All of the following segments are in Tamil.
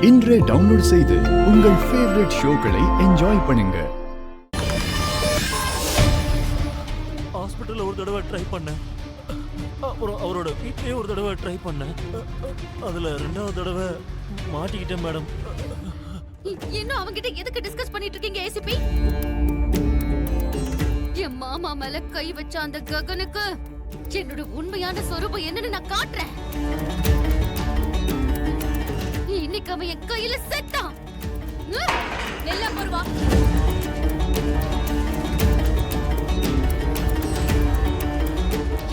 இன்றே டவுன்லோட் செய்து உங்கள் ஃபேவரட் ஷோக்களை என்ஜாய் பண்ணுங்க. ஹாஸ்பிட்டல்ல ஒரு தடவை ட்ரை பண்ணேன், அப்புறம் அவரோட வீட்லயே ஒரு தடவை ட்ரை பண்ணேன். அதுல ரெண்டாவது தடவை மாட்டிக்கிட்டேன் மேடம். இன்னும் அவங்கிட்ட எதுக்கு டிஸ்கஸ் பண்ணிட்டு இருக்கீங்க ஏசிபி? என் மாமா மேல கை வச்ச அந்த ககனுக்கு என்னோட உண்மையான சொரூபம் என்னன்னு நான் காட்டுறேன். இன்னைக்கு அவன் என் கையில செத்தான். நெல்ல போடுவா.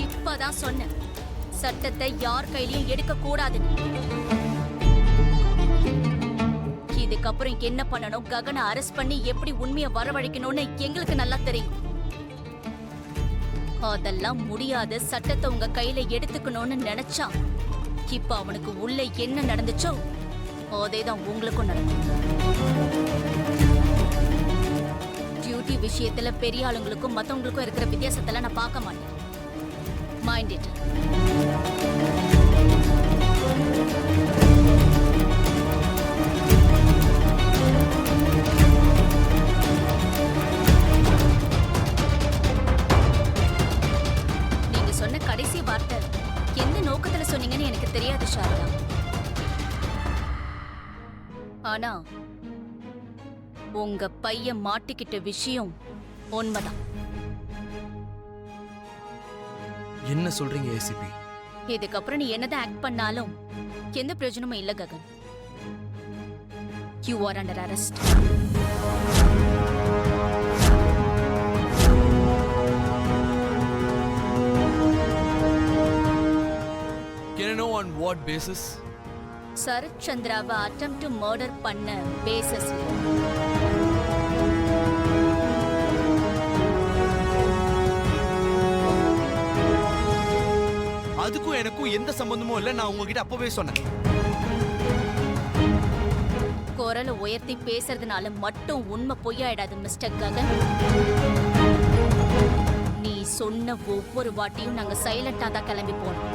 இப்பதான் சொன்னேன், சட்டத்தை யார் கையிலயும் எடுக்க கூடாதுன்னு. இதுக்கப்புறம் என்ன பண்ணணும், ககனை அரெஸ்ட் பண்ணி எப்படி உண்மையை வரவழைக்கணும்னு எங்களுக்கு நல்லா தெரியும். அதெல்லாம் முடியாத சட்டத்தை உங்க கையில எடுத்துக்கணும்னு நினைச்சா இப்ப அவனுக்கு உள்ள என்ன நடந்துச்சோ அதேதான் உங்களுக்கும் நடக்கும். டியூட்டி விஷயத்துல பெரிய ஆளுங்களுக்கும் மத்தவங்களுக்கும் இருக்கிற வித்தியாசத்துல நான் பார்க்க மாட்டேன். Mind it. நீங்க சொன்ன கடைசி வார்த்தை எந்த நோக்கத்துல சொன்னீங்கன்னு எனக்கு தெரியாது ஷாரதா. ஆனா உங்க பையன் மாட்டிக்கிட்ட விஷயம் உண்மைதான். என்ன சொல்றீங்க ஏசிபி? இதுக்கப்புறம் நீ என்னதான் ஆக்ட் பண்ணாலும் எந்த பிரயோஜனமும் இல்ல Gagan. You are under arrest. Can I know on what basis? Sarath சந்திராவை attempt to murder பண்ண பேசஸ். அதுக்கும் எனக்கும் எந்த சம்பந்தமும் இல்ல, நான் உங்ககிட்ட அப்பவே சொன்னேன். குரலை உயர்த்தி பேசுறதுனால மட்டும் உண்மை பொய்யாயிடாது மிஸ்டர் ககன். நீ சொன்ன ஒவ்வொரு வாட்டியும் நாங்க சைலண்டா தான் கிளம்பி போனோம்.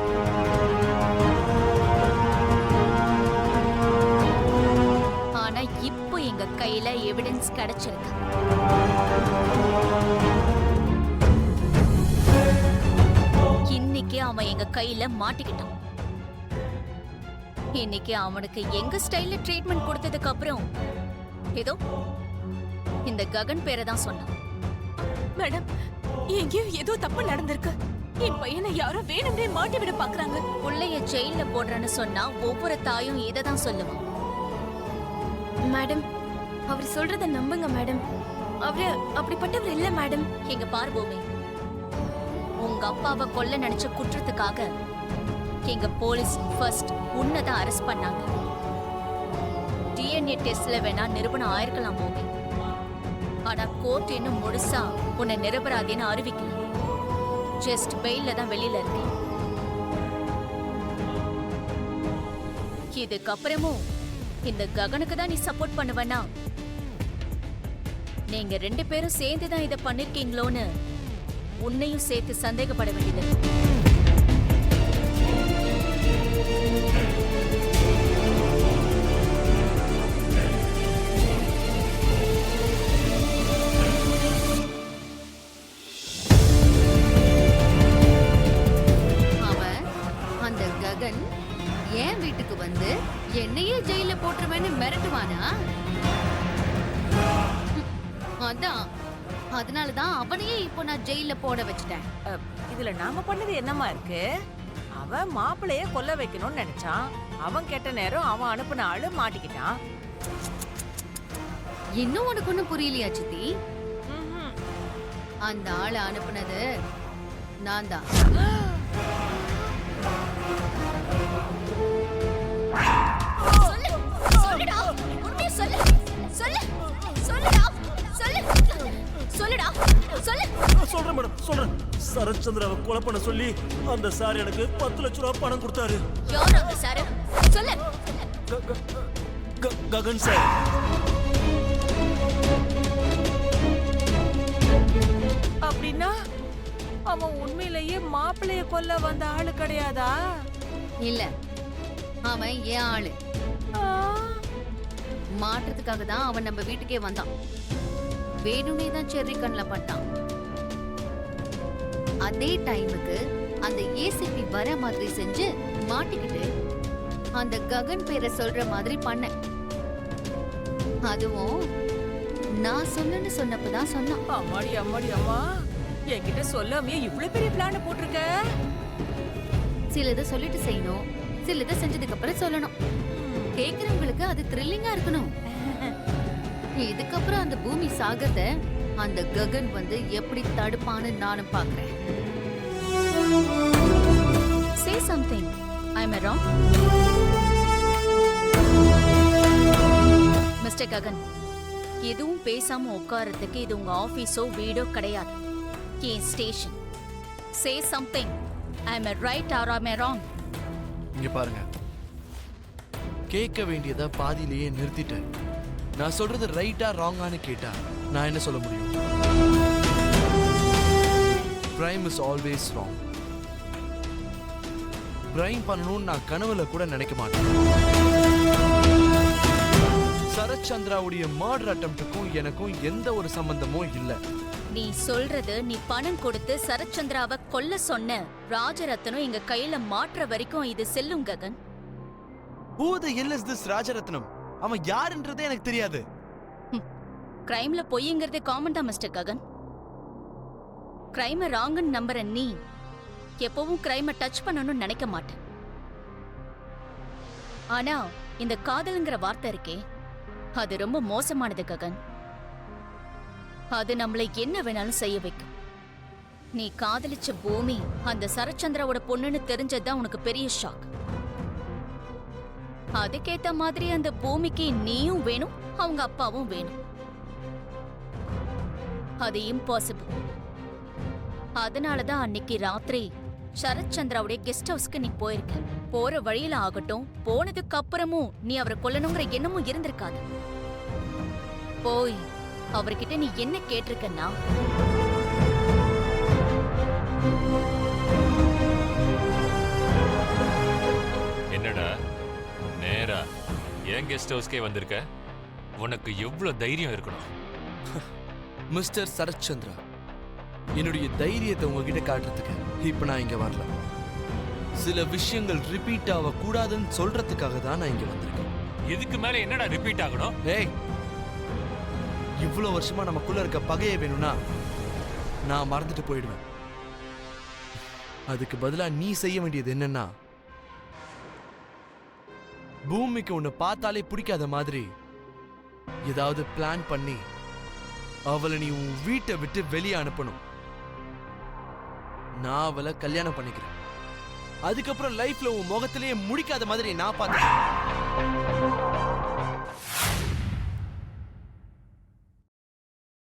ஆனா இப்போ எங்க கையில எவிடன்ஸ் கிடைச்சிருக்கு. இன்னைக்கு அவன் எங்க கையில மாட்டிக்கிட்டான். இன்னைக்கு அவனுக்கு எங்க ஸ்டைல்ல ட்ரீட்மெண்ட் கொடுத்ததுக்கு அப்புறம் ஏதோ இந்த ககன் பேரை தான் சொன்னான். மேடம், எங்கேயோ ஏதோ தப்பு நடந்திருக்கு. என் பையனை யாரோ வேணும்னே மாட்டி விட பாக்குறாங்க. புள்ளைய ஜெயில போடுறேன்னு சொன்னா ஒவ்வொரு தாயும் இதை தான் சொல்லுவான். மேடம், அவர் சொல்றத நம்புங்க மேடம். அவரு அப்படிப்பட்டவர் இல்ல மேடம். எங்க பாரு பூமி, உங்க அப்பாவை கொல்ல நினைச்ச குற்றத்துக்காக எங்க போலீஸ் ஃபர்ஸ்ட் உன்னதான் அரெஸ்ட் பண்ணாங்க. டிஎன்ஏ டெஸ்ட்ல வேணா நிரூபணம் ஆயிருக்கலாம் பூமி, ஆனா கோர்ட் இன்னும் முழுசா உன்னை நிரபராதின்னு அறிவிக்கல. ஜஸ்ட் பெயில்ல தான் வெளியில இருக்கு. இதுக்கப்புறமும் இந்த ககனுக்கு தான் நீ சப்போர்ட் பண்ணுவனா? நீங்க ரெண்டு பேரும் சேர்ந்துதான் இதை பண்ணிருக்கீங்களோன்னு உன்னையும் சேர்த்து சந்தேகப்பட வேண்டியது. அவன் அந்த ககன் என் வீட்டுக்கு வந்து என்னையே ஜெயில போட்டுருவேன்னு மிரட்டுவானா? அதான், அதனாலதான் அவனையே இப்போ நான் ஜெயில போட வச்சுட்டேன். இதுல நாம பண்ணது என்னமா இருக்கு? அவன் மாப்பிளைய கொல்ல வைக்கணும்னு நினைச்சான். அவன் கெட்ட நேரம் அவன் அனுப்புன ஆளு மாட்டிக்கிட்டான். இன்னும் உனக்கு ஒண்ணும் புரியலையா சித்தி? அந்த ஆளை அனுப்புனது நான் தான். சொல்லுடா, உண்மையை சொல்லு. சொல்லு, சொல்லுடா, சொல்லு, சொல்லுடா, சொல்லு. சொல்றேன் மேடம், சொல்றேன். சரத் சந்திராவை கொலை பண்ண சொல்லி அந்த சார் எனக்கு 10 லட்சம் ரூபாய் பணம் கொடுத்தாரு. யார் அந்த சார்? சொல்லு. ககன் சார். அப்படின்னா அவன் உண்மையிலேயே மாப்பிளைய கொல்ல வந்த ஆளு கிடையாதா? இல்ல, அவன் என் ஆளு. மாட்டுறதுக்காக தான் அவன் நம்ம வீட்டுக்கே வந்தான். வேணும்னே தான் செர்ரி கண்ணில் பட்டான். அதே டைமுக்கு அந்த ஏசிபி வர மாதிரி செஞ்சு மாட்டிக்கிட்டு அந்த ககன் பேரை சொல்ற மாதிரி பண்ணேன். அதுவும் நான் சொன்னேன்னு சொன்னப்பதான் சொன்னான். அம்மாடி அம்மாடி அம்மா, என்கிட்ட சொல்லாமே இவ்வளவு பெரிய பிளான் போட்டிருக்க. சிலதை சொல்லிட்டு செய்யணும், சிலதை செஞ்சதுக்கு அப்புறம் சொல்லணும். கேக்குறவங்களுக்கு அது த்ரில்லிங்கா இருக்கணும். இதுக்கப்புறம் அந்த பூமி சாகறத அந்த ககன் வந்து எப்படி தடுப்பான்னு நானும் பாக்குறேன். Say something. I'm wrong. Mister Gagan, எதுவும் பேசாம உட்கார்றதுக்கு இது உங்க ஆபீஸோ வீடோ கிடையாது. என் station. Say something. I'm right or am I wrong? இங்க பாருங்க, கேட்க வேண்டியதை பாதியிலேயே நிறுத்திட்டேன். நான் சொல்றது ரைட்டா ராங்கான்னு கேட்டா நான் என்ன சொல்ல முடியும்? Crime is always wrong. Crime பண்ணணும்னு நான் கனவுல கூட நினைக்க மாட்டேன். சரத்சந்திராவுடைய மர்டர் அட்டெம்ப்டுக்கும் எனக்கும் எந்த ஒரு சம்பந்தமும் இல்லை. நீ சொல்றது நீ பணம் கொடுத்து சரத்சந்திராவை கொல்ல சொன்ன ராஜரத்னம் எங்க கையில மாற்ற வரைக்கும் இது செல்லும் Gagan. Who the hell is this Rajaratnam? அவன் யாருன்றதே எனக்கு தெரியாது. கிரைம்ல பொய்ங்கிறதே காமன் தான் மிஸ்டர் ககன். கிரைம ராங்கன்னு நம்புற நீ எப்பவும் கிரைம டச் பண்ணணும்னு நினைக்க மாட்டேன். ஆனா இந்த காதல்ங்கிற வார்த்தை இருக்கே, அது ரொம்ப மோசமானது ககன். அது நம்மளை என்ன வேணாலும் செய்ய வைக்கும். நீ காதலிச்ச பூமி அந்த சரத்சந்திராவோட பொண்ணுன்னு தெரிஞ்சதுதான் உனக்கு பெரிய ஷாக். அதுக்கேத்த மாதிரி அந்த பூமிக்கு நீயும் வேணும், அவங்க அப்பாவும் வேணும். அது இம்பாசிபிள். அதனாலதான் அன்னைக்கு ராத்திரி சரத்சந்திராவுடைய கெஸ்ட் ஹவுஸ்க்கு நீ போயிருக்க. போற வழியில ஆகட்டும், போனதுக்கு அப்புறமும் நீ அவரை கொல்லணுங்கிற எண்ணமும் இருந்திருக்காது. போய் அவர்கிட்ட நீ என்ன கேட்டிருக்கன்னா, என்னடா நேரா என் கெஸ்ட் ஹவுஸ்க்கே வந்திருக்க? உனக்கு எவ்வளவு தைரியம் இருக்கணும்? மிஸ்டர் சரத்சந்திரா, என்னுடைய தைரியத்தை உங்ககிட்ட காட்டுறதுக்கு இப்ப நான் இங்க வரல. சில விஷயங்கள் ரிப்பீட் ஆக கூடாதுன்னு சொல்றதுக்காக தான் நான் இங்க வந்திருக்கேன். இதுக்கு மேல என்னடா ரிப்பீட் ஆகணும்? ஏய், இவ்வளவு வருஷமா நமக்குள்ள இருக்க பகையை வேணும்னா நான் மறந்துட்டு போயிடுவேன். அதுக்கு பதிலா நீ செய்ய வேண்டியது என்னன்னா, பூமிக்கு உன்னை பார்த்தாலே பிடிக்காத மாதிரி ஏதாவது பிளான் பண்ணி அவளை நீ உன் வீட்டை விட்டு வெளியே அனுப்பணும். நான் அவளை கல்யாணம் பண்ணிக்கிறேன். அதுக்கப்புறம் லைஃப்ல உன் முகத்திலேயே முடிக்காத மாதிரி நான் பார்த்துக்கிறேன்.